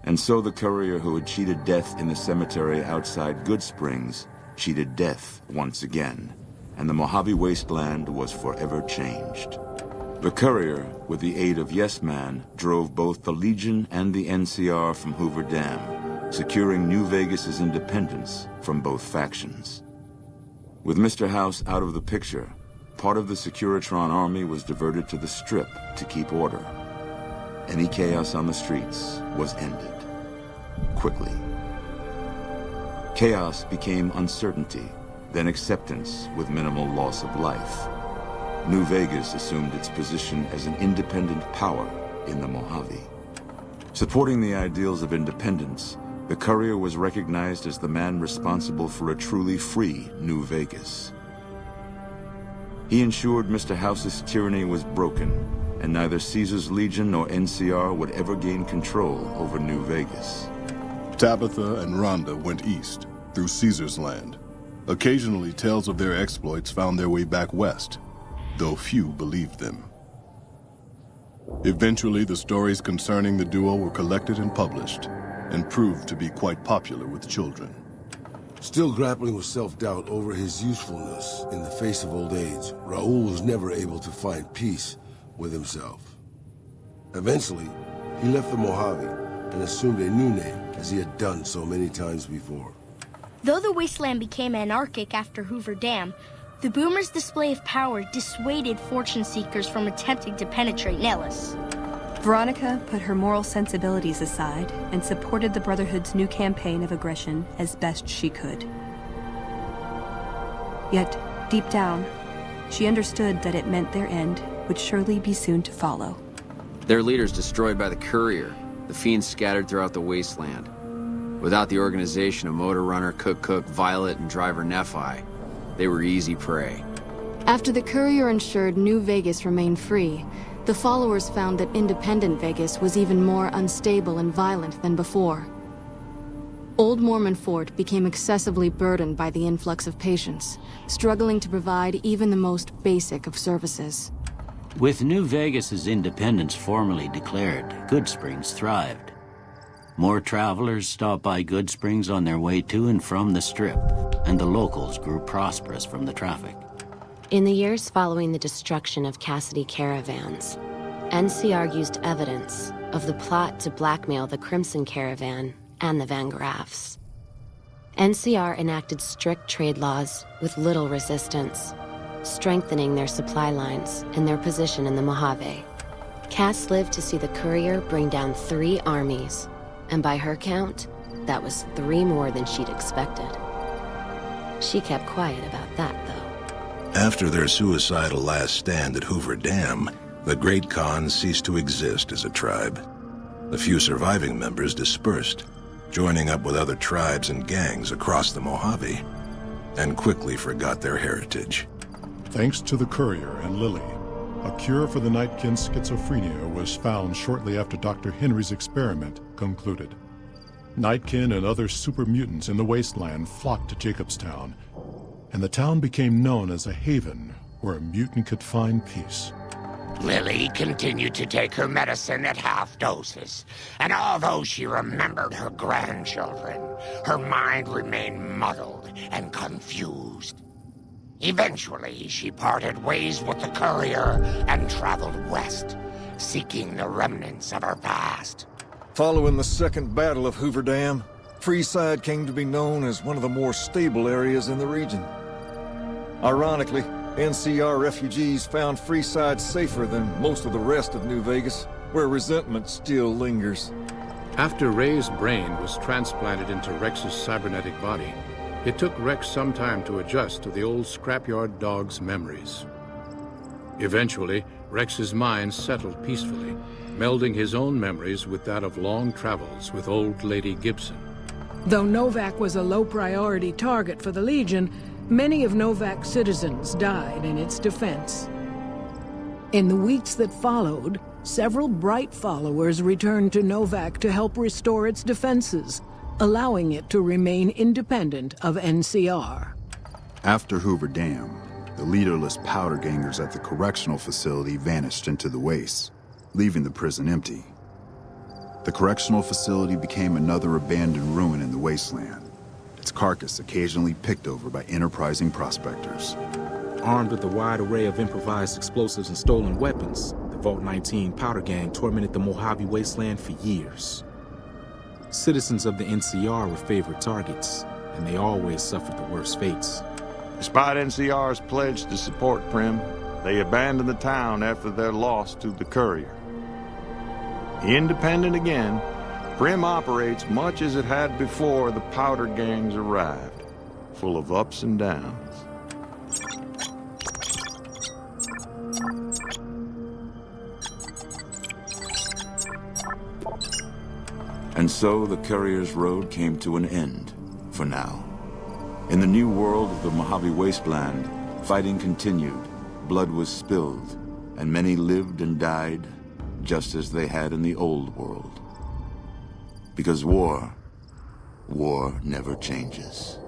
And so the courier who had cheated death in the cemetery outside Good Springs cheated death once again, and the Mojave wasteland was forever changed. The courier, with the aid of Yes Man, drove both the Legion and the NCR from Hoover Dam, securing New Vegas's independence from both factions. With Mr. House out of the picture, part of the Securitron army was diverted to the Strip to keep order. Any chaos on the streets was ended. Quickly. Chaos became uncertainty, then acceptance with minimal loss of life. New Vegas assumed its position as an independent power in the Mojave. Supporting the ideals of independence, the courier was recognized as the man responsible for a truly free New Vegas. He ensured Mr. House's tyranny was broken, and neither Caesar's Legion nor NCR would ever gain control over New Vegas. Tabitha and Rhonda went east, through Caesar's land. Occasionally, tales of their exploits found their way back west, though few believed them. Eventually, the stories concerning the duo were collected and published, and proved to be quite popular with children. Still grappling with self-doubt over his usefulness in the face of old age, Raul was never able to find peace with himself. Eventually, he left the Mojave and assumed a new name, as he had done so many times before. Though the wasteland became anarchic after Hoover Dam, the Boomers' display of power dissuaded fortune seekers from attempting to penetrate Nellis. Veronica put her moral sensibilities aside and supported the Brotherhood's new campaign of aggression as best she could. Yet, deep down, she understood that it meant their end would surely be soon to follow. Their leaders destroyed by the courier, the fiends scattered throughout the wasteland. Without the organization of Motor Runner, Cook, Violet, and Driver Nephi, they were easy prey. After the courier ensured New Vegas remained free, the followers found that independent Vegas was even more unstable and violent than before. Old Mormon Fort became excessively burdened by the influx of patients, struggling to provide even the most basic of services. With New Vegas's independence formally declared, Good Springs thrived. More travelers stopped by Good Springs on their way to and from the Strip, and the locals grew prosperous from the traffic. In the years following the destruction of Cassidy caravans, NCR used evidence of the plot to blackmail the Crimson Caravan and the Van Graffs. NCR enacted strict trade laws with little resistance, strengthening their supply lines and their position in the Mojave. Cass lived to see the courier bring down 3 armies, and by her count, that was 3 more than she'd expected. She kept quiet about that, though. After their suicidal last stand at Hoover Dam, the Great Khan ceased to exist as a tribe. The few surviving members dispersed, joining up with other tribes and gangs across the Mojave, and quickly forgot their heritage. Thanks to the courier and Lily, a cure for the Nightkin's schizophrenia was found shortly after Dr. Henry's experiment concluded. Nightkin and other super mutants in the wasteland flocked to Jacobstown, and the town became known as a haven where a mutant could find peace. Lily continued to take her medicine at half doses, and although she remembered her grandchildren, her mind remained muddled and confused. Eventually, she parted ways with the courier and traveled west, seeking the remnants of her past. Following the second battle of Hoover Dam, Freeside came to be known as one of the more stable areas in the region. Ironically, NCR refugees found Freeside safer than most of the rest of New Vegas, where resentment still lingers. After Ray's brain was transplanted into Rex's cybernetic body, it took Rex some time to adjust to the old scrapyard dog's memories. Eventually, Rex's mind settled peacefully, melding his own memories with that of long travels with old Lady Gibson. Though Novak was a low-priority target for the Legion, many of Novak's citizens died in its defense. In the weeks that followed, several bright followers returned to Novak to help restore its defenses, allowing it to remain independent of NCR. After Hoover Dam, the leaderless powder gangers at the correctional facility vanished into the wastes, leaving the prison empty. The correctional facility became another abandoned ruin in the wasteland, its carcass occasionally picked over by enterprising prospectors. Armed with a wide array of improvised explosives and stolen weapons, the Vault 19 powder gang tormented the Mojave Wasteland for years. Citizens of the NCR were favored targets, and they always suffered the worst fates. Despite NCR's pledge to support Prim, they abandoned the town after their loss to the Courier. Independent again, Prim operates much as it had before the powder gangs arrived, full of ups and downs. And so the Courier's road came to an end, for now. In the new world of the Mojave Wasteland, fighting continued, blood was spilled, and many lived and died just as they had in the old world. Because war never changes.